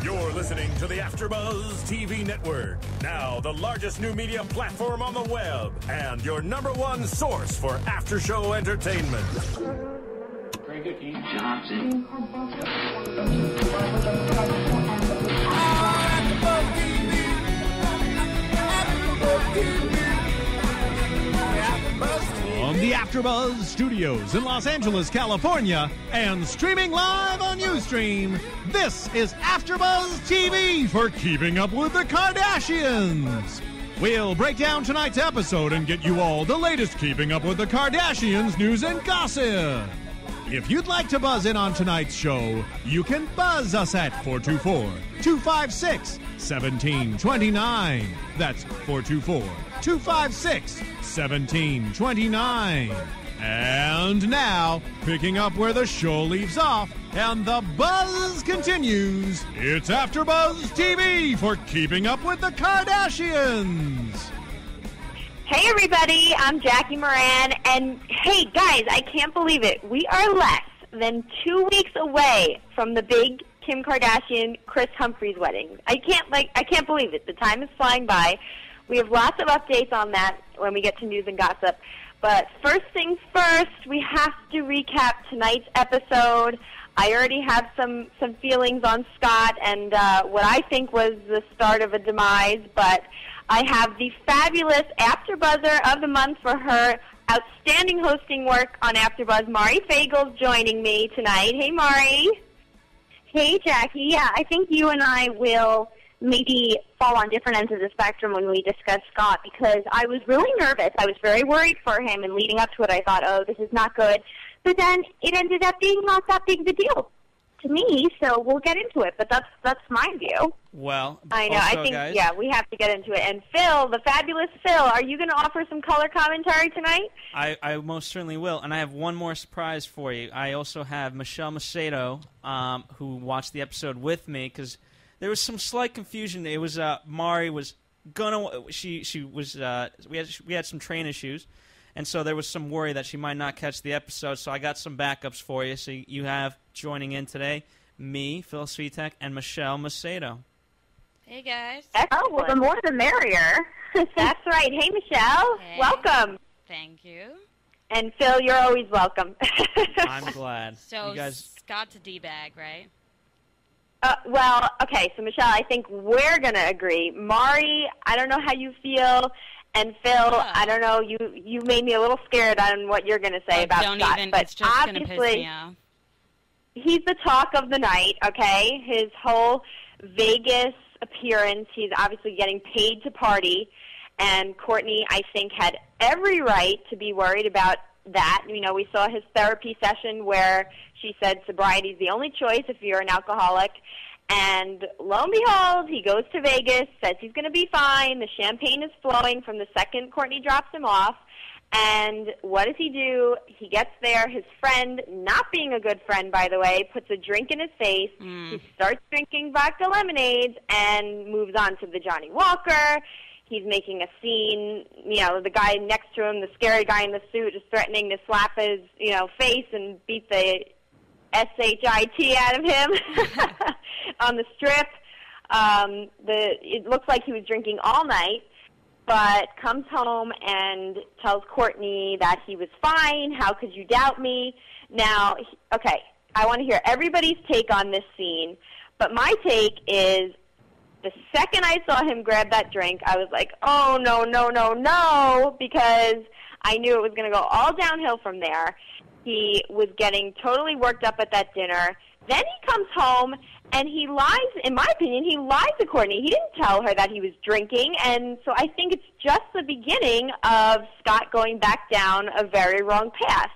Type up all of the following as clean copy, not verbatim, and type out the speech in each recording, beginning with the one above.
You're listening to the AfterBuzz TV network. Now, the largest new media platform on the web and your number one source for after-show entertainment. Very good, Keith Johnson. From the AfterBuzz Studios in Los Angeles, California, and streaming live on Ustream, this is AfterBuzz TV for Keeping Up with the Kardashians. We'll break down tonight's episode and get you all the latest Keeping Up with the Kardashians news and gossip. If you'd like to buzz in on tonight's show, you can buzz us at 424-256-1729. That's 424-256-1729. And now, picking up where the show leaves off and the buzz continues, it's AfterBuzz TV for Keeping Up with the Kardashians. Hey everybody, I'm Jackie Miranne, and hey guys, I can't believe it. We are less than 2 weeks away from the big Kim Kardashian Kris Humphries wedding. I can't believe it. The time is flying by. We have lots of updates on that when we get to news and gossip. But first things first, we have to recap tonight's episode. I already have some feelings on Scott and what I think was the start of a demise, but I have the fabulous AfterBuzzer of the month for her outstanding hosting work on AfterBuzz. Mari Fagel joining me tonight. Hey, Mari. Hey, Jackie. Yeah, I think you and I will maybe fall on different ends of the spectrum when we discuss Scott, because I was really nervous. I was very worried for him, and leading up to it, I thought, oh, this is not good. But then it ended up being not that big of a deal to me, so we'll get into it. But that's my view. Well, I know. also, I think, guys, yeah, we have to get into it. And Phil, the fabulous Phil, are you going to offer some color commentary tonight? I most certainly will. And I have one more surprise for you. I also have Michelle Macedo, who watched the episode with me, because there was some slight confusion. It was Mari was gonna. She was. We had some train issues, and so there was some worry that she might not catch the episode. So I got some backups for you. So you have joining in today me, Phil Svitek, and Michelle Macedo. Hey guys. Excellent. Oh, well, the more the merrier. That's right. Hey, Michelle. Hey. Welcome. Thank you. And Phil, you're always welcome. I'm glad. So you guys. Scott's a D-bag, right? Well, okay, so Michelle, I think we're going to agree. Mari, I don't know how you feel. And Phil, I don't know, you made me a little scared on what you're going to say about don't Scott. even, but it's just going to piss obviously, me off. he's the talk of the night, okay? His whole Vegas appearance, he's obviously getting paid to party. And Kourtney, I think, had every right to be worried about that. You know, we saw his therapy session where she said sobriety is the only choice if you're an alcoholic. And lo and behold, he goes to Vegas, says he's going to be fine. The champagne is flowing from the second Kourtney drops him off. And what does he do? He gets there. His friend, not being a good friend, by the way, puts a drink in his face. He starts drinking vodka lemonades and moves on to the Johnny Walker. He's making a scene. You know, the guy next to him, the scary guy in the suit, is threatening to slap his, face and beat the SHIT out of him on the strip. It looks like he was drinking all night, but comes home and tells Kourtney that he was fine. How could you doubt me? Now, okay, I want to hear everybody's take on this scene, but my take is the second I saw him grab that drink, I was like, oh, no, no, no, no, because I knew it was going to go all downhill from there. He was getting totally worked up at that dinner. Then he comes home, and he lies, in my opinion, he lied to Kourtney. He didn't tell her that he was drinking, and so I think it's just the beginning of Scott going back down a very wrong path.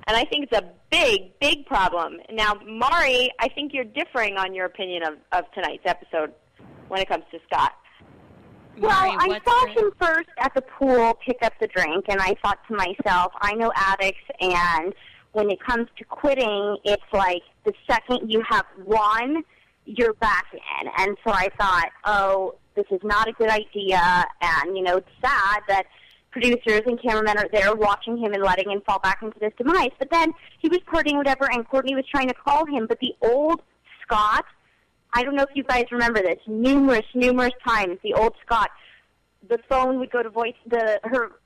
And I think it's a big, big problem. Now, Mari, I think you're differing on your opinion of tonight's episode when it comes to Scott. Well, I saw him first at the pool pick up the drink, and I thought to myself, I know addicts, and when it comes to quitting, it's like the second you have one, you're back in. And so I thought, oh, this is not a good idea, and, it's sad that producers and cameramen are there watching him and letting him fall back into this demise. But then he was partying whatever, and Kourtney was trying to call him, but the old Scott I don't know if you guys remember this, numerous times, the old Scott, the phone would go to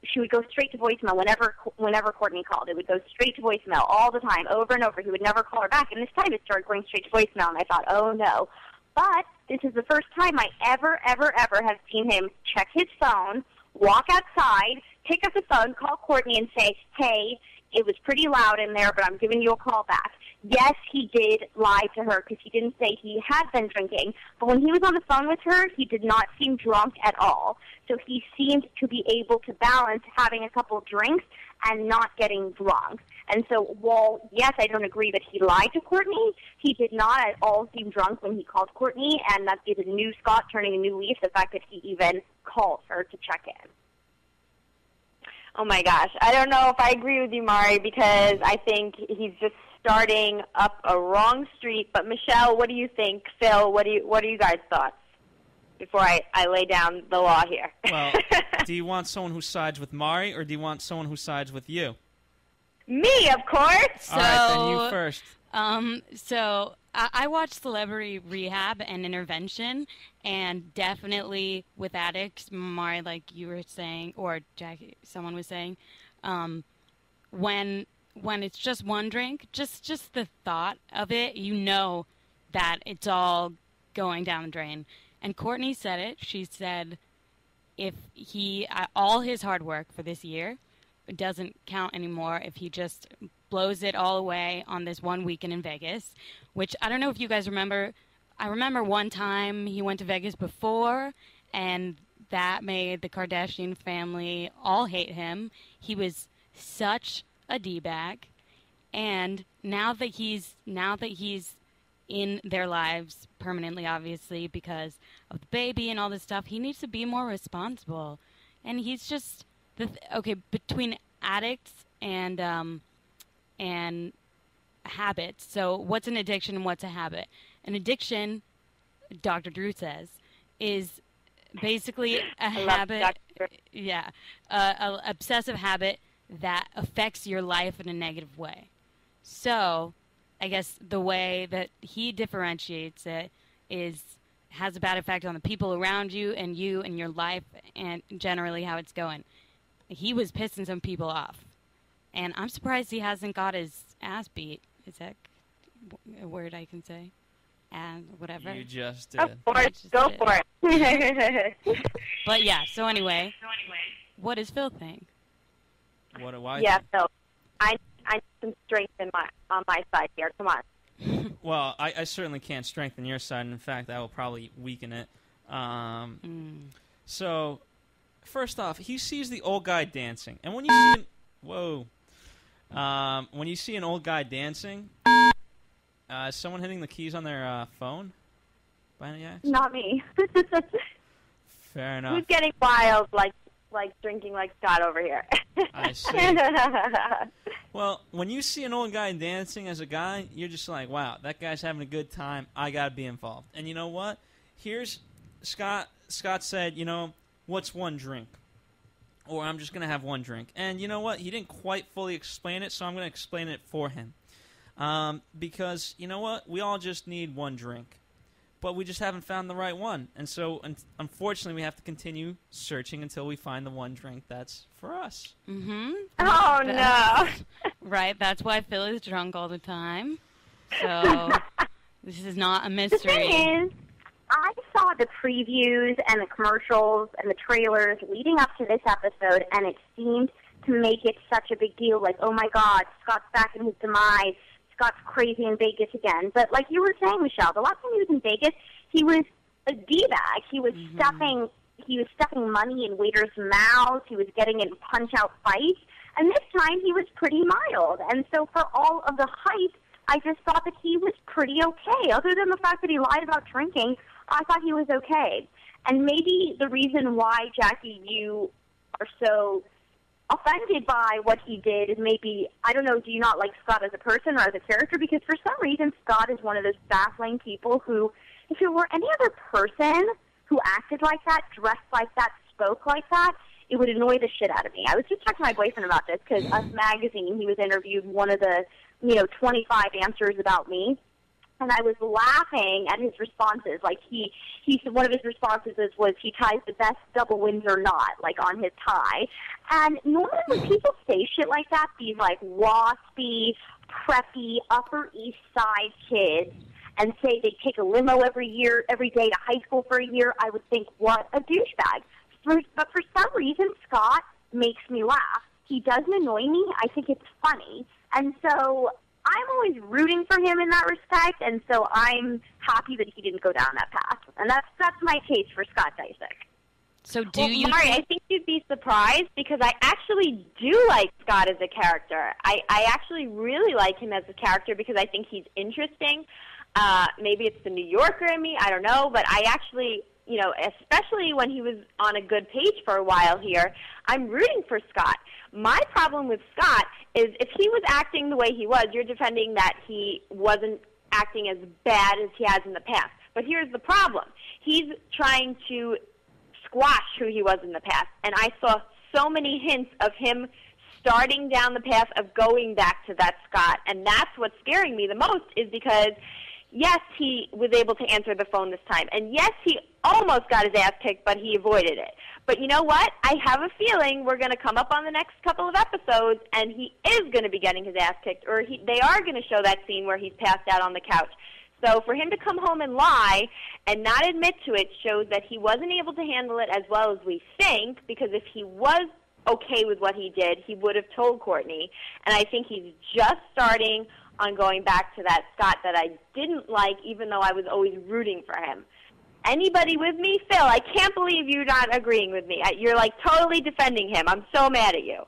she would go straight to voicemail whenever Courtney called. It would go straight to voicemail all the time, over and over. He would never call her back, and this time it started going straight to voicemail, and I thought, oh no. But this is the first time I ever have seen him check his phone, walk outside, pick up the phone, call Courtney, and say, hey, it was pretty loud in there, but I'm giving you a call back. Yes, he did lie to her because he didn't say he had been drinking, but when he was on the phone with her, he did not seem drunk at all. So he seemed to be able to balance having a couple drinks and not getting drunk. And so, while, yes, I don't agree that he lied to Courtney, he did not at all seem drunk when he called Courtney, and that is a new Scott turning a new leaf, the fact that he even called her to check in. Oh, my gosh. I don't know if I agree with you, Mari, because I think he's just starting up a wrong street. But, Michelle, what do you think? Phil, what are you guys' thoughts before I lay down the law here? Well, do you want someone who sides with Mari, or do you want someone who sides with you? Me, of course. All right, then you first. So I watched Celebrity Rehab and Intervention, and definitely with addicts, Mari, like you were saying, or Jackie, someone was saying, when it's just one drink, just the thought of it, you know that it's all going down the drain. And Courtney said it. She said if all his hard work for this year, it doesn't count anymore if he just blows it all away on this one weekend in Vegas, which I don't know if you guys remember. I remember one time he went to Vegas before, and that made the Kardashian family all hate him. He was such a D-bag, and now that he's in their lives permanently, obviously, because of the baby and all this stuff, he needs to be more responsible. And he's just between addicts and habits. So what's an addiction and what's a habit? An addiction, Dr. Drew says, is basically a habit, a obsessive habit that affects your life in a negative way. So I guess the way that he differentiates it has a bad effect on the people around you and your life and generally how it's going. He was pissing some people off, and I'm surprised he hasn't got his ass beat. Is that a word I can say? And whatever. You just did. Go for it. But yeah, so anyway, what does Phil think? What do I Yeah, think? Phil, I need some strength on my side here. Come on. Well, I certainly can't strengthen your side. And in fact, I will probably weaken it. So, first off, he sees the old guy dancing, and when you see when you see an old guy dancing, is someone hitting the keys on their phone? By any accident? Not me. Fair enough. Who's getting wild like drinking like Scott over here? I see. Well, when you see an old guy dancing as a guy, you're just like, wow, that guy's having a good time. I got to be involved. And you know what? Here's Scott said, what's one drink? Or I'm just going to have one drink. And you know what? He didn't quite fully explain it, so I'm going to explain it for him. Because, you know what? We all just need one drink. But we just haven't found the right one. And so, unfortunately, we have to continue searching until we find the one drink that's for us. Mm-hmm. Oh, no. Right, that's why Phil is drunk all the time. So, this is not a mystery. The thing is, I saw the previews and the commercials and the trailers leading up to this episode, and it seemed to make it such a big deal. Like, oh, my God, Scott's back in his demise. Scott's crazy in Vegas again. But like you were saying, Michelle, the last time he was in Vegas, he was a D-bag. He was stuffing money in waiters' mouths. He was getting in punch-out fights. And this time he was pretty mild. And so for all of the hype, I just thought that he was pretty okay. Other than the fact that he lied about drinking, I thought he was okay. And maybe the reason why, Jackie, you are so offended by what he did is maybe, I don't know, do you not like Scott as a person or as a character? Because for some reason, Scott is one of those baffling people who, if it were any other person who acted like that, dressed like that, spoke like that, it would annoy the shit out of me. I was just talking to my boyfriend about this because Us Magazine, he was interviewed, one of the 25 answers about me. and I was laughing at his responses. Like he one of his responses was he ties the best double Windsor knot, like on his tie. And normally when people say shit like that, these like waspy, preppy, Upper East Side kids, and say they take a limo every day to high school for a year, I would think, what a douchebag. But for some reason, Scott makes me laugh. He doesn't annoy me. I think it's funny. And so I'm always rooting for him in that respect, and so I'm happy that he didn't go down that path. And that's my case for Scott Disick. So you Mari, I think you'd be surprised because I actually do like Scott as a character. I actually really like him as a character because I think he's interesting. Maybe it's the New Yorker in me, I don't know, but I actually, especially when he was on a good page for a while here, I'm rooting for Scott. My problem with Scott is if he was acting the way he was, you're defending that he wasn't acting as bad as he has in the past. But here's the problem. He's trying to squash who he was in the past, and I saw so many hints of him starting down the path of going back to that Scott, and that's what's scaring me the most is because yes, he was able to answer the phone this time. And yes, he almost got his ass kicked, but he avoided it. But you know what? I have a feeling we're going to come up on the next couple of episodes, and he is going to be getting his ass kicked, or they are going to show that scene where he's passed out on the couch. So for him to come home and lie and not admit to it shows that he wasn't able to handle it as well as we think, because if he was okay with what he did, he would have told Courtney. And I think he's just starting on going back to that Scott that I didn't like, even though I was always rooting for him. Anybody with me? Phil, I can't believe you're not agreeing with me. You're, like, totally defending him. I'm so mad at you.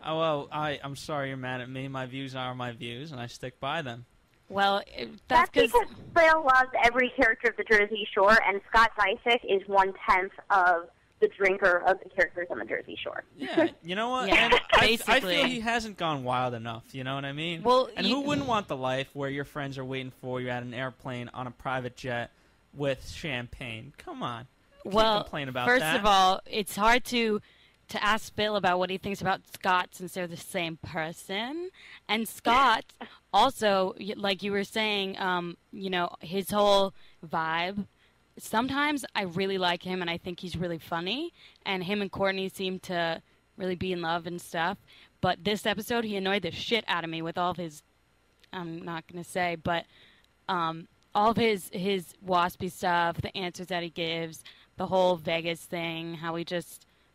Oh, well, I'm sorry you're mad at me. My views are my views, and I stick by them. Well, that's because Phil loves every character of the Jersey Shore, and Scott Disick is 1/10 of the drinker of the characters on the Jersey Shore. Yeah, you know what? Yeah, and I basically. feel he hasn't gone wild enough, you know what I mean? Well, and who wouldn't want the life where your friends are waiting for you at an airplane on a private jet with champagne? Come on. Can't complain about first that. of all, it's hard to ask Bill about what he thinks about Scott since they're the same person. And Scott also, like you were saying, his whole vibe. Sometimes I really like him, and I think he's really funny. And him and Courtney seem to really be in love and stuff. But this episode, he annoyed the shit out of me with all of his, I'm not going to say, but all of his waspy stuff, the answers that he gives, the whole Vegas thing,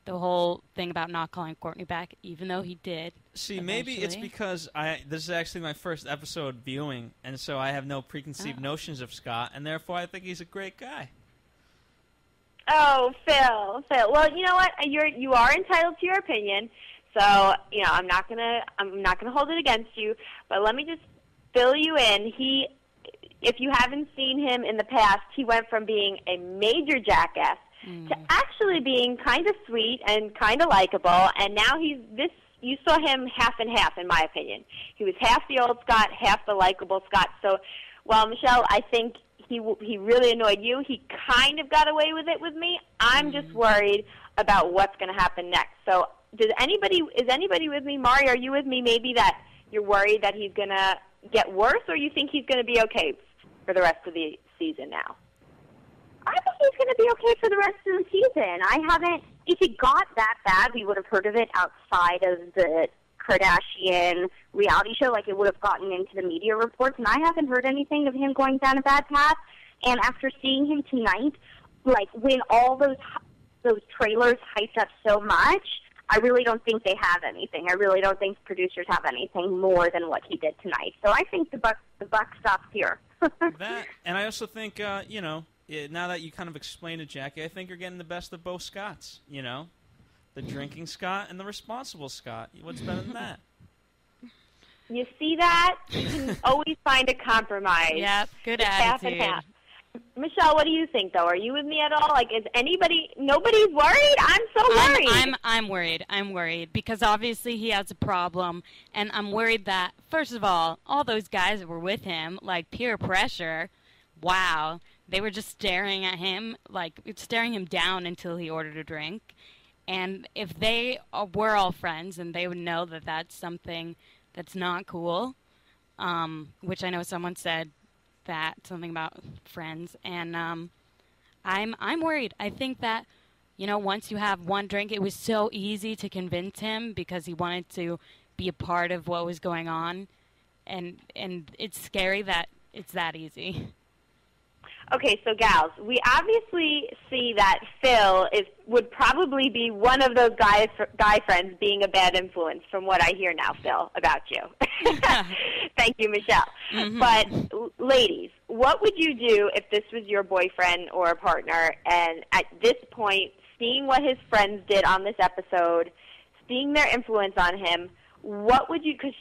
the whole thing about not calling Courtney back, even though he did. See, eventually. maybe it's because this is actually my first episode viewing, and so I have no preconceived notions of Scott, and therefore I think he's a great guy. Oh, Phil. Well, you know what? You are entitled to your opinion, so I'm not gonna hold it against you. But let me just fill you in. If you haven't seen him in the past, he went from being a major jackass to actually being kind of sweet and kind of likable, and now you saw him half and half, in my opinion. He was half the old Scott, half the likable Scott. So, while Michelle, I think he really annoyed you, he kind of got away with it with me. I'm just worried about what's going to happen next. So, is anybody with me? Mari, are you with me? Maybe that you're worried that he's going to get worse, or you think he's going to be okay for the rest of the season now? I think he's going to be okay for the rest of the season. If it got that bad, we would have heard of it outside of the Kardashian reality show, like it would have gotten into the media reports, and I haven't heard anything of him going down a bad path. And after seeing him tonight, like when all those trailers hyped up so much, I really don't think they have anything. I really don't think producers have anything more than what he did tonight. So I think the buck stops here. That, and I also think, now that you kind of explained it, Jackie, I think you're getting the best of both Scotts, The drinking Scott and the responsible Scott. What's better than that? You see that? You can always find a compromise. Yep, good it's attitude. Half and half. Michelle, what do you think, though? Are you with me at all? Like, nobody's worried? I'm so worried. I'm worried. I'm worried because obviously he has a problem, and I'm worried that, first of all those guys that were with him, like peer pressure, wow, they were just staring at him, like staring him down until he ordered a drink. And if they were all friends, then they would know that that's something that's not cool, which I know someone said that, something about friends, and I'm worried. I think that, once you have one drink, it was so easy to convince him because he wanted to be a part of what was going on, and it's scary that it's that easy. Okay, so gals, we obviously see that Phil would probably be one of those guy friends being a bad influence from what I hear now, Phil, about you. Thank you, Michelle. Mm-hmm. But, ladies, what would you do if this was your boyfriend or a partner, and at this point, seeing what his friends did on this episode, seeing their influence on him, what would you, because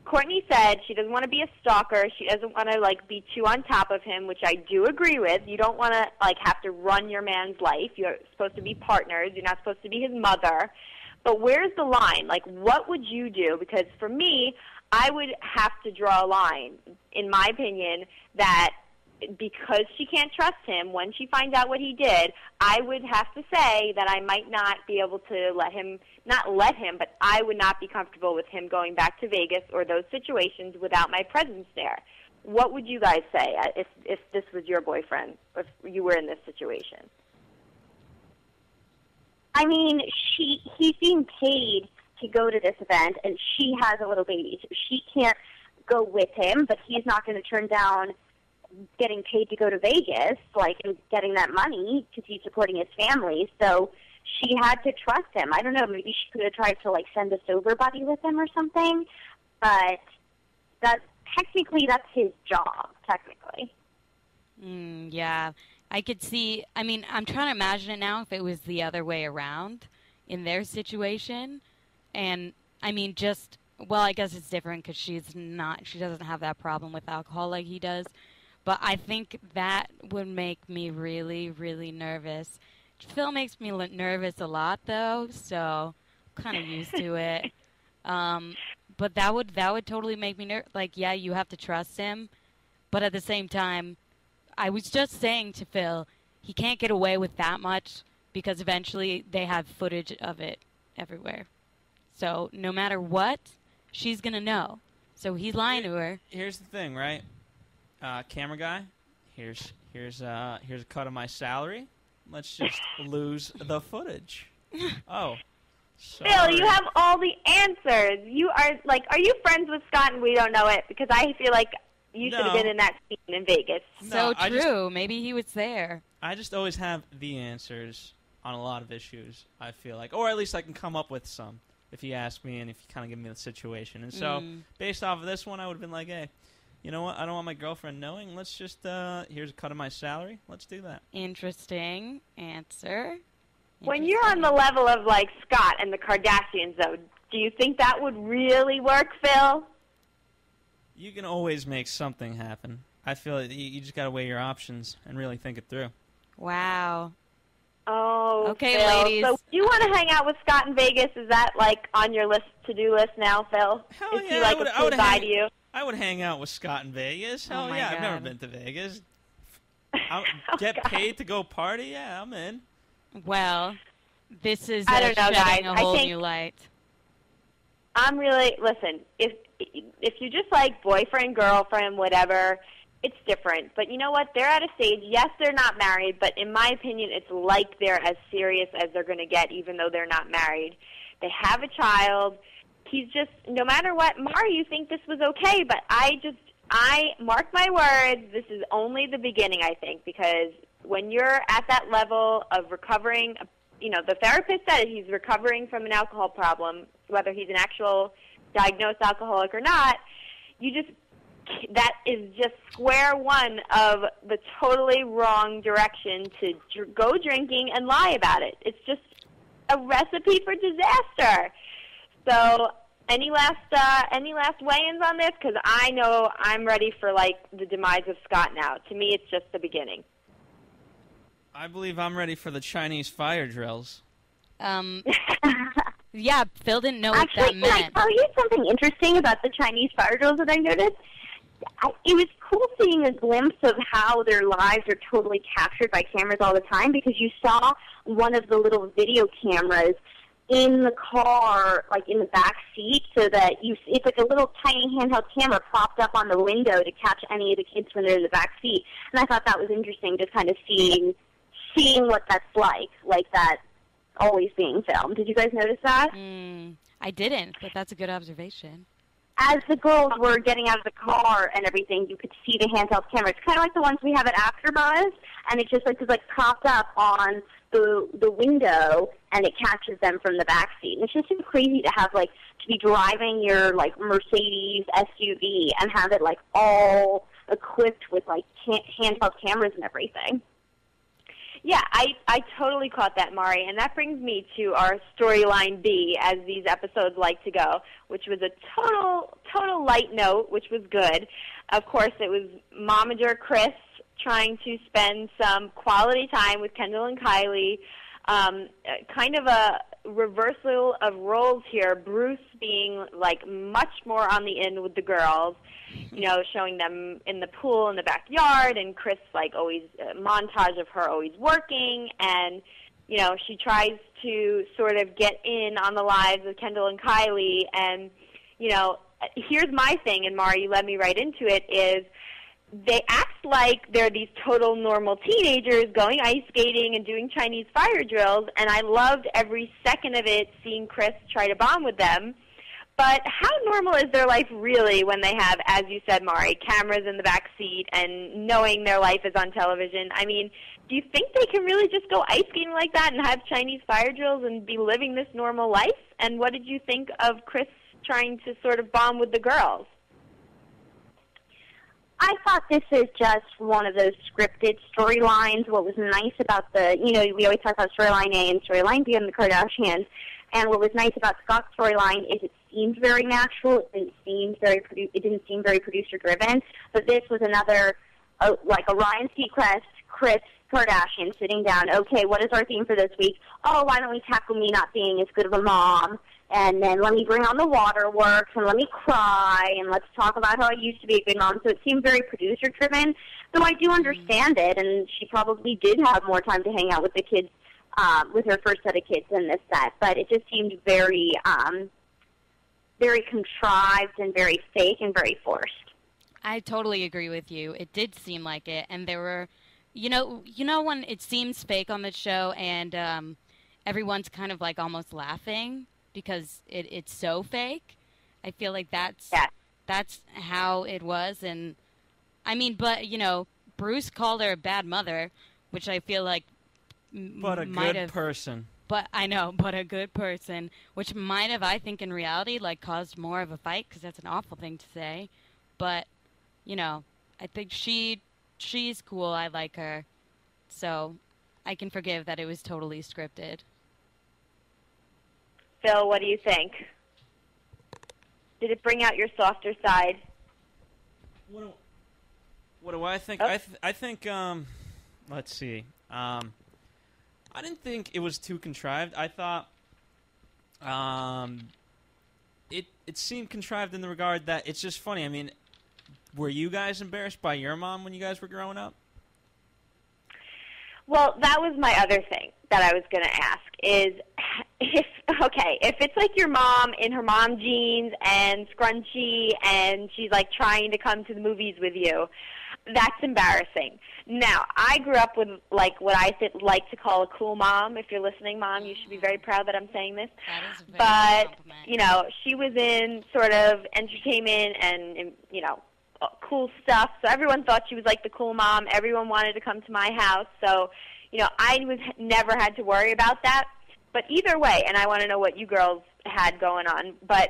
Courtney said she doesn't want to be a stalker. She doesn't want to, be too on top of him, which I do agree with. You don't want to, have to run your man's life. You're supposed to be partners. You're not supposed to be his mother. But where's the line? What would you do? Because for me, I would have to draw a line, in my opinion, that because she can't trust him, when she finds out what he did, I would have to say that I might not be able to but I would not be comfortable with him going back to Vegas or those situations without my presence there. What would you guys say if this was your boyfriend, if you were in this situation? I mean, he's being paid to go to this event, and she has a little baby, so she can't go with him, but he's not going to turn down getting paid to go to Vegas, and getting that money because he's supporting his family. So she had to trust him. I don't know, maybe she could have tried to, send a sober buddy with him or something, but that's his job, technically. Yeah, I could see, I'm trying to imagine it now if it was the other way around in their situation, and, I guess it's different because she doesn't have that problem with alcohol like he does. But I think that would make me really, really nervous. Phil makes me nervous a lot, though, so I'm kind of used to it. But that would totally make me nervous. Yeah, you have to trust him. But at the same time, I was just saying to Phil, he can't get away with that much because eventually they have footage of it everywhere. So no matter what, she's going to know. So he's lying to her. Here's the thing, right? Camera guy, here's a cut of my salary. Let's just lose the footage. Oh, sorry. Phil, you have all the answers. You are you friends with Scott and we don't know it? Because I feel like you should have been in that scene in Vegas. No, so true. Maybe he was there. I just always have the answers on a lot of issues, I feel like. Or at least I can come up with some if you ask me and if you kind of give me the situation. And so, based off of this one, I would have been like, hey, you know what? I don't want my girlfriend knowing. Let's just, here's a cut of my salary. Let's do that. Interesting answer. When you're on the level of, Scott and the Kardashians, though, do you think that would really work, Phil? You can always make something happen. I feel like you just got to weigh your options and really think it through. Wow. Oh, okay, Phil. ladies. So you want to hang out with Scott in Vegas? Is that, on your to-do list now, Phil? Hell Is yeah, he, a cool guy to you? I would hang out with Scott in Vegas. Hell yeah, I've never been to Vegas. I'll get paid to go party? Yeah, I'm in. Well, this is I don't know, shedding guys. a whole new light. I'm really, listen, if you just boyfriend, girlfriend, whatever, it's different. But you know what? They're at a stage, yes, they're not married, but in my opinion, it's they're as serious as they're going to get, even though they're not married. They have a child. He's just, no matter what, Mari, you think this was okay, but I mark my words, this is only the beginning, I think, because when you're at that level of recovering, the therapist said he's recovering from an alcohol problem, whether he's an actual diagnosed alcoholic or not, that is just square one of the totally wrong direction to go drinking and lie about it. It's just a recipe for disaster. So, any last weigh-ins on this? Because I know I'm ready for the demise of Scott now. To me, it's just the beginning. I believe I'm ready for the Chinese fire drills. Yeah, Phil didn't know what that meant. Can I tell you something interesting about the Chinese fire drills that I noticed? It was cool seeing a glimpse of how their lives are totally captured by cameras all the time, because you saw one of the little video cameras in the car, like in the back seat, so that it's like a little tiny handheld camera propped up on the window to catch any of the kids when they're in the back seat. And I thought that was interesting, just kind of seeing what that's like that always being filmed. Did you guys notice that? I didn't, but that's a good observation. As the girls were getting out of the car and everything, you could see the handheld camera. It's kind of like the ones we have at AfterBuzz, and it just is like propped up on the window, and it catches them from the back seat. And it's just so crazy to have to be driving your Mercedes SUV and have it all equipped with handheld cameras and everything. Yeah, I totally caught that, Mari, and that brings me to our storyline B, as these episodes like to go, which was a total light note, which was good. Of course, it was Momager Kris trying to spend some quality time with Kendall and Kylie, kind of a reversal of roles here. Bruce being much more on the in with the girls, showing them in the pool in the backyard, and Kris always montage of her always working, and she tries to sort of get in on the lives of Kendall and Kylie, and here's my thing, and Mari, you led me right into it, is they act like they're these total normal teenagers going ice skating and doing Chinese fire drills, and I loved every second of it, seeing Kris try to bond with them. But how normal is their life really when they have, as you said, Mari, cameras in the back seat and knowing their life is on television? I mean, do you think they can really just go ice skating like that and have Chinese fire drills and be living this normal life? And what did you think of Kris trying to sort of bond with the girls? I thought this is just one of those scripted storylines. What was nice about we always talk about storyline A and storyline B on the Kardashians, and what was nice about Scott's storyline is it seemed very natural. It didn't seem very producer-driven, but this was another, like a Ryan Seacrest, Kris Kardashian sitting down. Okay, what is our theme for this week? Oh, why don't we tackle me not being as good of a mom? And then let me bring on the waterworks, and let me cry, and let's talk about how I used to be a good mom. So it seemed very producer-driven, though I do understand it, and she probably did have more time to hang out with the kids, with her first set of kids than this set. But it just seemed very, very contrived and very fake and very forced. I totally agree with you. It did seem like it, and there were, when it seems fake on the show, and everyone's kind of almost laughing because it's so fake. I feel like that's how it was, and I mean, but Bruce called her a bad mother, which I feel like but a good person. But I know, but a good person, which might have, I think, in reality, caused more of a fight, because that's an awful thing to say. But I think she's cool. I like her, so I can forgive that it was totally scripted. Phil, what do you think? Did it bring out your softer side? What do I think? Oh. I think, let's see. I didn't think it was too contrived. I thought it seemed contrived in the regard that it's just funny. I mean, were you guys embarrassed by your mom when you guys were growing up? Well, that was my other thing that I was going to ask is if it's like your mom in her mom jeans and scrunchy and she's trying to come to the movies with you, that's embarrassing. Now, I grew up with what I like to call a cool mom. If you're listening, Mom, you should be very proud that I'm saying this. That is a very good compliment. She was in sort of entertainment and cool stuff. So everyone thought she was the cool mom. Everyone wanted to come to my house. So, I never had to worry about that. But either way, and I want to know what you girls had going on, but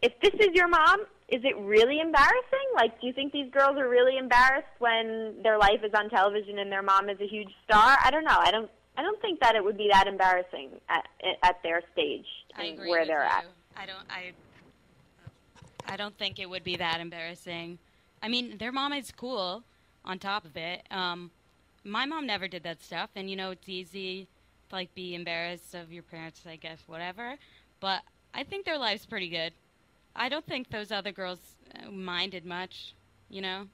if this is your mom, is it really embarrassing? Do you think these girls are really embarrassed when their life is on television and their mom is a huge star? I don't know. I don't think that it would be that embarrassing at their stage and where they're at. I don't think it would be that embarrassing. I mean, their mom is cool on top of it. My mom never did that stuff, and it's easy to be embarrassed of your parents, I guess, whatever. But I think their life's pretty good. I don't think those other girls minded much, I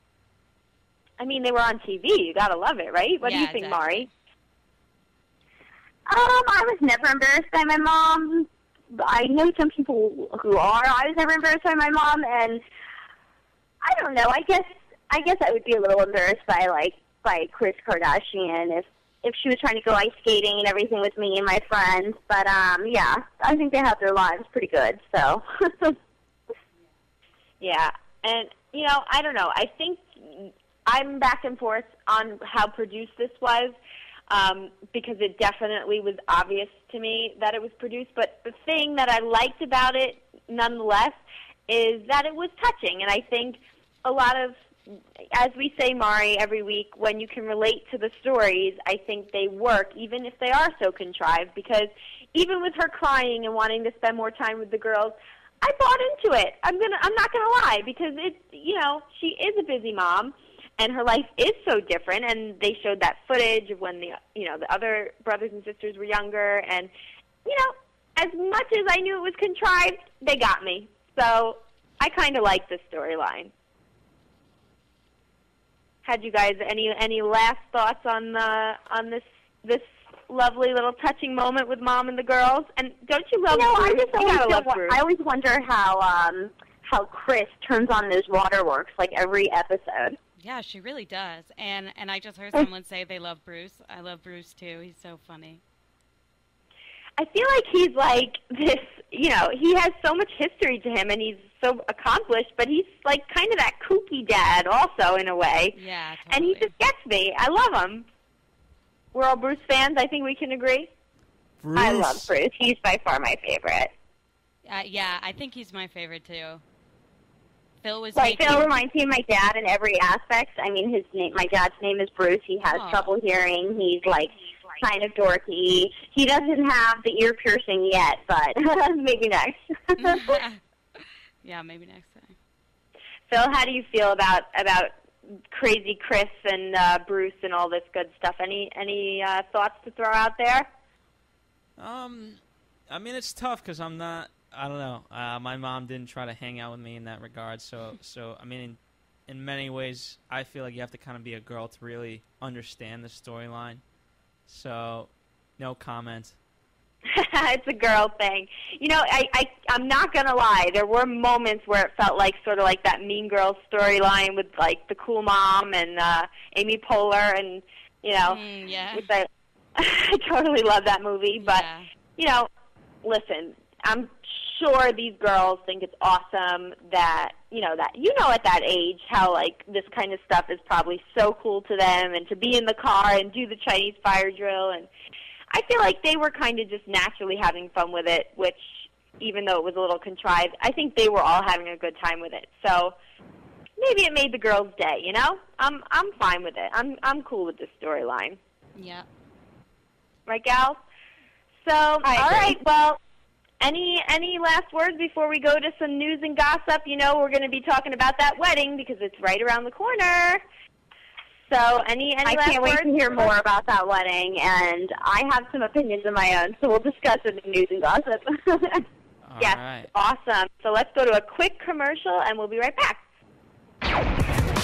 mean, they were on TV. You gotta love it, right? What do you think, exactly. Mari? I was never embarrassed by my mom. I know some people who are. I was never embarrassed by my mom, and I don't know. I guess I would be a little embarrassed by Kris Kardashian if she was trying to go ice skating and everything with me and my friends. But yeah, I think they have their lives pretty good. So yeah, and I don't know. I think I'm back and forth on how produced this was. Because it definitely was obvious to me that it was produced. But the thing that I liked about it, nonetheless, is that it was touching. And I think a lot of, as we say, Mari, every week, when you can relate to the stories, I think they work, even if they are so contrived. Because even with her crying and wanting to spend more time with the girls, I bought into it. I'm not gonna lie, because she is a busy mom. And her life is so different, and they showed that footage of when the other brothers and sisters were younger. And as much as I knew it was contrived, they got me. So I kind of like this storyline. Had you guys any last thoughts on this lovely little touching moment with Mom and the girls? And don't you love? I always wonder how Kris turns on those waterworks like every episode. Yeah, she really does. And I just heard someone say they love Bruce. I love Bruce, too. He's so funny. I feel like he's like this, he has so much history to him, and he's so accomplished, but he's like kind of that kooky dad also, in a way. Yeah, totally. And he just gets me. I love him. We're all Bruce fans. I think we can agree. Bruce. I love Bruce. He's by far my favorite. Yeah, I think he's my favorite, too. Phil reminds me of my dad in every aspect. I mean, my dad's name is Bruce. He has trouble hearing. He's kind of dorky. He doesn't have the ear piercing yet, but maybe next. Yeah, maybe next time. Phil, how do you feel about crazy Kris and Bruce and all this good stuff? Any thoughts to throw out there? I mean, it's tough because I'm not. I don't know. My mom didn't try to hang out with me in that regard. So I mean, in many ways, I feel like you have to kind of be a girl to really understand the storyline. So, no comment. It's a girl thing. I'm not going to lie. There were moments where it felt like sort of like that Mean Girls storyline with, like, the cool mom and Amy Poehler and, yeah. I totally love that movie. But, listen, I'm sure these girls think it's awesome that at that age how like this kind of stuff is probably so cool to them, and to be in the car and do the Chinese fire drill, and I feel like they were kind of just naturally having fun with it, which even though it was a little contrived, I think they were all having a good time with it. So maybe it made the girls' day, I'm fine with it. I'm cool with this storyline. Yeah. Right, gals? So all right, well, Any last words before we go to some news and gossip? We're going to be talking about that wedding because it's right around the corner. So any last words? I can't wait to hear more about that wedding, and I have some opinions of my own, so we'll discuss it in news and gossip. Yes, right. Awesome. So let's go to a quick commercial, and we'll be right back.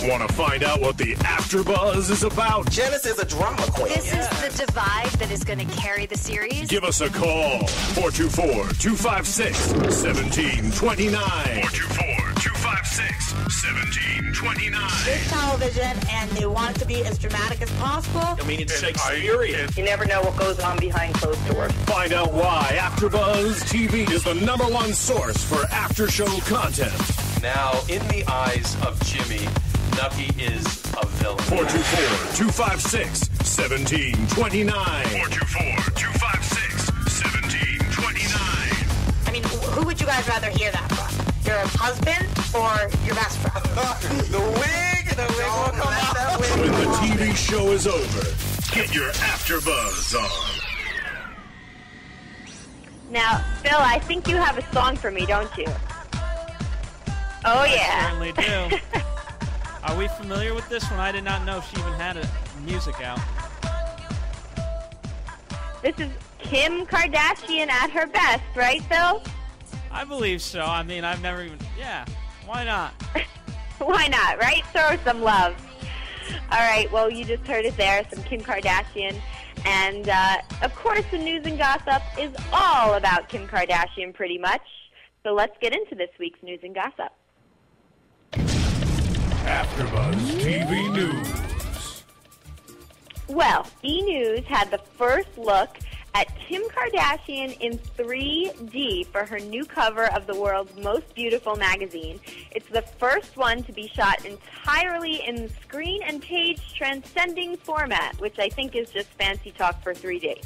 Want to find out what the AfterBuzz is about? Janice is a drama queen. This is the divide that is going to carry the series. Give us a call. 424-256-1729. 424-256-1729. It's television, and they want it to be as dramatic as possible. I mean, it's Shakespearean. You never know what goes on behind closed doors. Find out why AfterBuzz TV is the #1 source for after-show content. Now, in the eyes of Jimmy, Nucky is a villain. 424-256-1729. 424-256-1729. I mean, who would you guys rather hear that from? Your husband or your best friend? The wig will come out. When the TV show is over, get your AfterBuzz on. Now, Phil, I think you have a song for me, don't you? Oh, yeah. I certainly do. Are we familiar with this one? I did not know she even had music out. This is Kim Kardashian at her best, right, Phil? I believe so. I mean, I've never even... Yeah, why not? Why not, right? Throw her some love. All right, well, you just heard it there, some Kim Kardashian. And, of course, the news and gossip is all about Kim Kardashian pretty much. So let's get into this week's news and gossip. AfterBuzz TV News. Well, E! News had the first look at Kim Kardashian in 3D for her new cover of the world's most beautiful magazine. It's the first one to be shot entirely in screen and page transcending format, which I think is just fancy talk for 3D.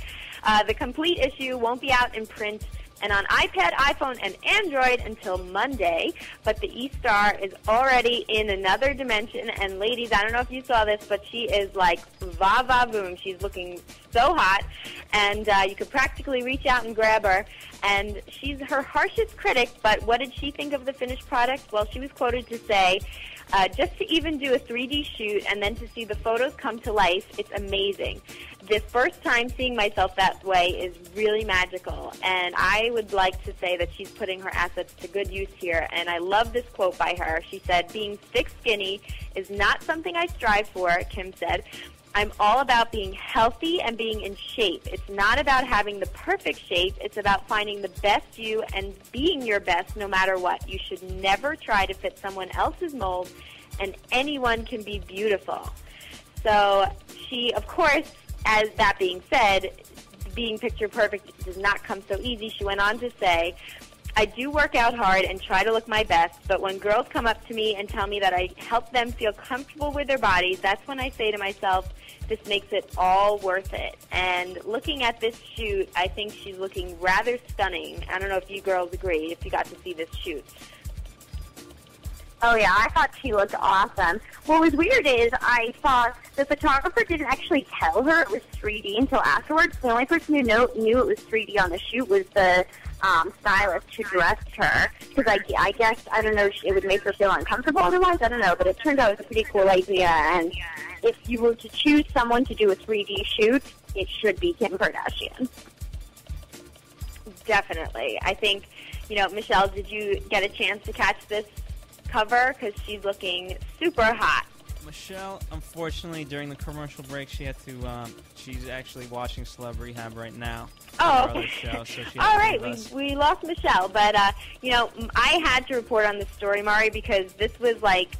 The complete issue won't be out in print and on iPad, iPhone, and Android until Monday, but the E-Star is already in another dimension, and ladies, I don't know if you saw this, but she is like va-va-voom. She's looking so hot, and you could practically reach out and grab her, and she's her harshest critic, but what did she think of the finished product? Well, she was quoted to say, just to even do a 3D shoot and then to see the photos come to life, it's amazing. The first time seeing myself that way is really magical, and I would like to say that she's putting her assets to good use here, and I love this quote by her. She said, "Being thick skinny is not something I strive for," Kim said. "I'm all about being healthy and being in shape. It's not about having the perfect shape. It's about finding the best you and being your best no matter what. You should never try to fit someone else's mold, and anyone can be beautiful." So she, of course, as that being said, being picture perfect does not come so easy. She went on to say, "I do work out hard and try to look my best, but when girls come up to me and tell me that I help them feel comfortable with their bodies, that's when I say to myself, this makes it all worth it." And looking at this shoot, I think she's looking rather stunning. I don't know if you girls agree, if you got to see this shoot. Oh, yeah, I thought she looked awesome. What was weird is I saw the photographer didn't actually tell her it was 3D until afterwards. The only person who knew it was 3D on the shoot was the stylist who dressed her. Because I guess, I don't know, it would make her feel uncomfortable otherwise. I don't know, but it turned out it was a pretty cool idea. And if you were to choose someone to do a 3D shoot, it should be Kim Kardashian. Definitely. I think, Michelle, did you get a chance to catch this cover? Because she's looking super hot. Michelle, unfortunately, during the commercial break, she had to. She's actually watching Celeb Rehab right now. Oh, okay. Show, so all right. We lost Michelle, but I had to report on this story, Mari, because this was like,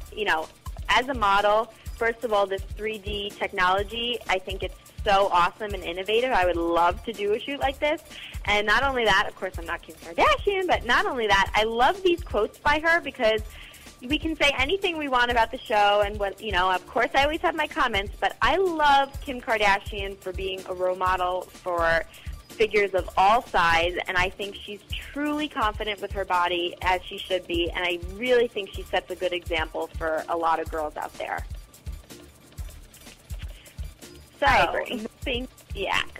as a model. First of all, this 3D technology, I think it's so awesome and innovative. I would love to do a shoot like this. And not only that, of course, I'm not Kim Kardashian, but not only that, I love these quotes by her because we can say anything we want about the show, and what of course, I always have my comments, but I love Kim Kardashian for being a role model for figures of all sizes, and I think she's truly confident with her body, as she should be, and I really think she sets a good example for a lot of girls out there. So, I agree.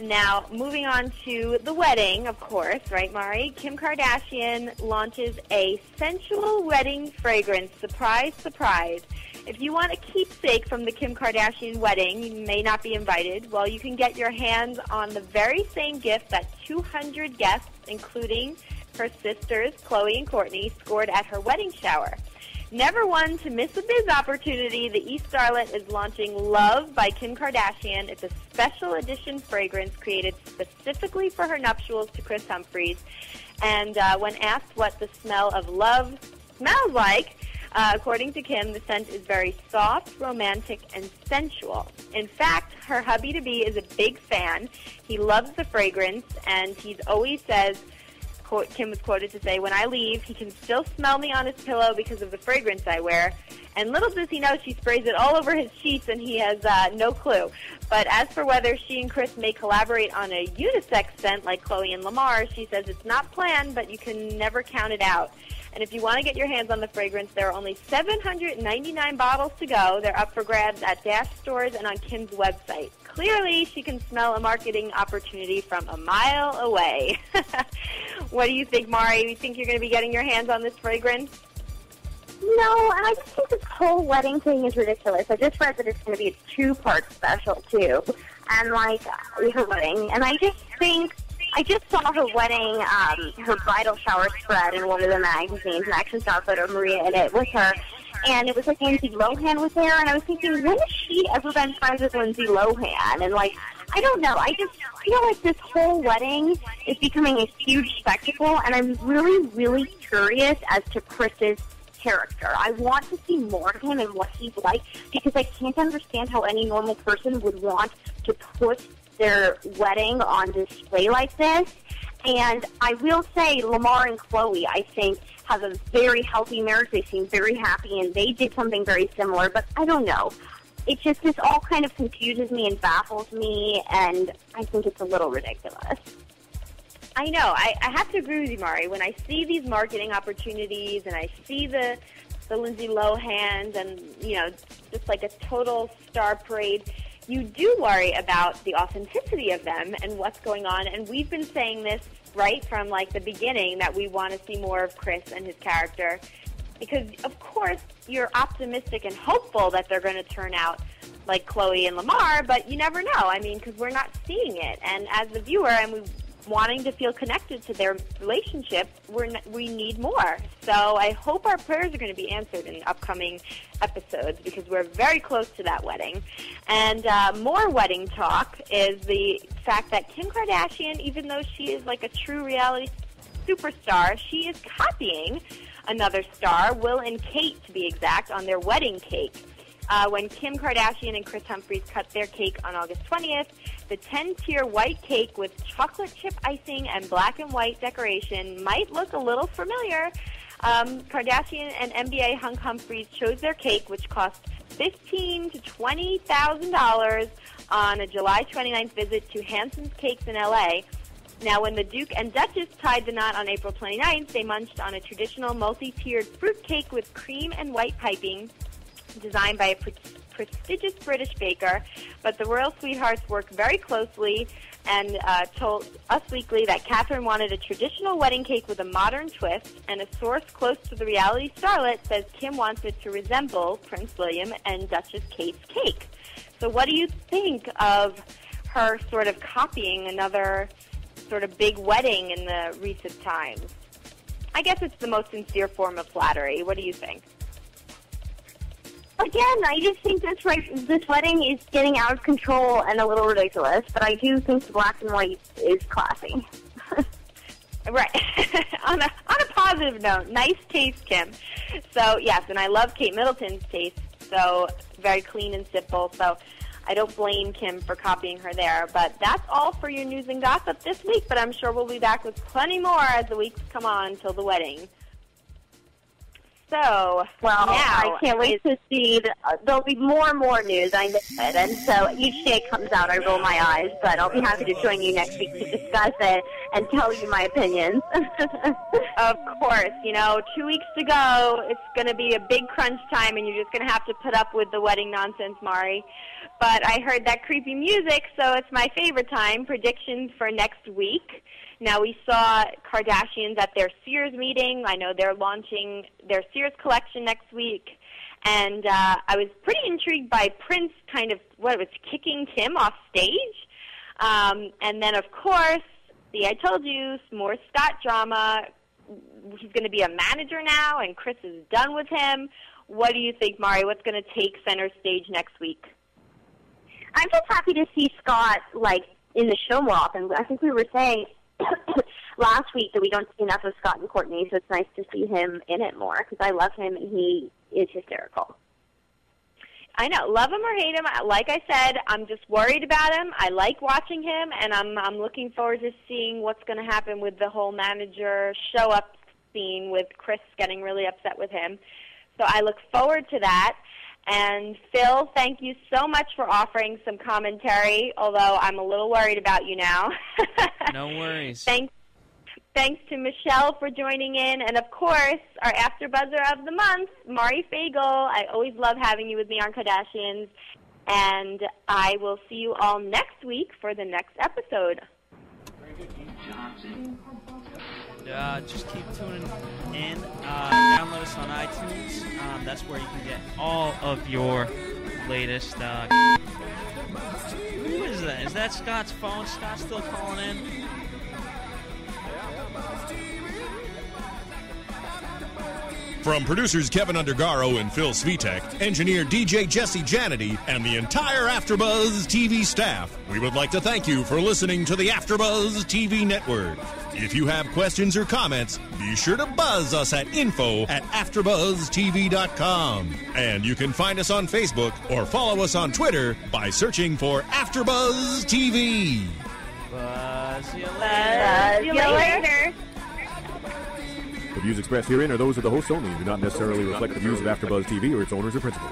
Now, moving on to the wedding, of course, right, Mari? Kim Kardashian launches a sensual wedding fragrance. Surprise, surprise. If you want a keepsake from the Kim Kardashian wedding, you may not be invited. Well, you can get your hands on the very same gift that 200 guests, including her sisters, Khloe and Kourtney, scored at her wedding shower. Never one to miss a biz opportunity, the E-Starlet is launching Love by Kim Kardashian. It's a special edition fragrance created specifically for her nuptials to Kris Humphries. And when asked what the smell of love smells like, according to Kim, the scent is very soft, romantic, and sensual. In fact, her hubby-to-be is a big fan. He loves the fragrance, and he always says, Kim was quoted to say, "When I leave, he can still smell me on his pillow because of the fragrance I wear." And little does he know she sprays it all over his sheets, and he has no clue. But as for whether she and Kris may collaborate on a unisex scent like Khloe and Lamar, she says it's not planned, but you can never count it out. And if you want to get your hands on the fragrance, there are only 799 bottles to go. They're up for grabs at Dash stores and on Kim's website. Clearly, she can smell a marketing opportunity from a mile away. What do you think, Mari? Do you think you're going to be getting your hands on this fragrance? No, and I just think this whole wedding thing is ridiculous. I just read that it's going to be a 2-part special, too, and, her wedding. And I just saw her wedding, her bridal shower spread in one of the magazines, and I actually saw a photo of Maria in it with her. And it was like Lindsay Lohan was there, and I was thinking, when has she ever been friends with Lindsay Lohan? And I I don't know. I just feel like this whole wedding is becoming a huge spectacle, and I'm really, really curious as to Kris's character. I want to see more of him and what he's like, because I can't understand how any normal person would want to put their wedding on display like this. And I will say Lamar and Khloe, I think, have a very healthy marriage. They seem very happy, and they did something very similar, but I don't know. It just, this all kind of confuses me and baffles me, and I think it's a little ridiculous. I know. I have to agree with you, Mari. When I see these marketing opportunities and I see the Lindsay Lohan and, you know, just like a total star parade, you do worry about the authenticity of them and what's going on. And we've been saying this right from, like, the beginning, that we want to see more of Kris and his character. Because, of course, you're optimistic and hopeful that they're going to turn out like Khloe and Lamar, but you never know. I mean, because we're not seeing it. And as the viewer, and we wanting to feel connected to their relationship, we need more. So I hope our prayers are going to be answered in upcoming episodes, because we're very close to that wedding. And more wedding talk is the fact that Kim Kardashian, even though she is like a true reality superstar, she is copying another star, Will and Kate to be exact, on their wedding cake. When Kim Kardashian and Kris Humphries cut their cake on August 20th, the 10-tier white cake with chocolate chip icing and black and white decoration might look a little familiar. Kardashian and NBA hunk Humphries chose their cake, which cost $15,000 to $20,000 on a July 29th visit to Hanson's Cakes in L.A. Now, when the Duke and Duchess tied the knot on April 29th, they munched on a traditional multi-tiered fruit cake with cream and white piping, designed by a prestigious British baker. But the royal sweethearts worked very closely and told Us Weekly that Catherine wanted a traditional wedding cake with a modern twist, and a source close to the reality starlet says Kim wants it to resemble Prince William and Duchess Kate's cake. So what do you think of her sort of copying another sort of big wedding in the recent times? I guess it's the most sincere form of flattery. What do you think? Again, I just think this wedding is getting out of control and a little ridiculous, but I do think the black and white is classy. Right. on a positive note, nice taste, Kim. So, yes, and I love Kate Middleton's taste, so very clean and simple, so I don't blame Kim for copying her there. But that's all for your news and gossip this week, but I'm sure we'll be back with plenty more as the weeks come on until the wedding. So, well, now I can't wait to see. There'll be more and more news, I know it. And so each day it comes out, I roll my eyes. But I'll be happy to join you next week to discuss it and tell you my opinions. Of course. You know, 2 weeks to go. It's going to be a big crunch time, and you're just going to have to put up with the wedding nonsense, Mari. But I heard that creepy music, so it's my favorite time. Predictions for next week. Now, we saw Kardashians at their Sears meeting. I know they're launching their Sears collection next week. And I was pretty intrigued by Prince kind of, kicking Kim off stage. And then, of course, I told you, more Scott drama. He's going to be a manager now, and Kris is done with him. What do you think, Mari? What's going to take center stage next week? I'm just happy to see Scott, in the show more often. I think we were saying last week that we don't see enough of Scott and Courtney, so it's nice to see him in it more, because I love him and he is hysterical. I know, love him or hate him. Like I said, I'm just worried about him. I like watching him, and I'm looking forward to seeing what's going to happen with the whole manager show-up scene with Kris getting really upset with him. So I look forward to that. And Phil, thank you so much for offering some commentary, although I'm a little worried about you now. No worries. Thanks to Michelle for joining in, and of course, our AfterBuzzer of the month, Mari Fagel. I always love having you with me on Kardashians, and I will see you all next week for the next episode. Just keep tuning in. Download us on iTunes. That's where you can get all of your latest. Who is that? Is that Scott's phone? Scott's still calling in? From producers Kevin Undergaro and Phil Svitek, engineer DJ Jesse Janity, and the entire AfterBuzz TV staff, we would like to thank you for listening to the AfterBuzz TV network. If you have questions or comments, be sure to buzz us at info@AfterBuzzTV.com. And you can find us on Facebook or follow us on Twitter by searching for AfterBuzz TV. Buzz you later. The views expressed herein are those of the hosts only and do not necessarily reflect the views of AfterBuzz TV or its owners or principals.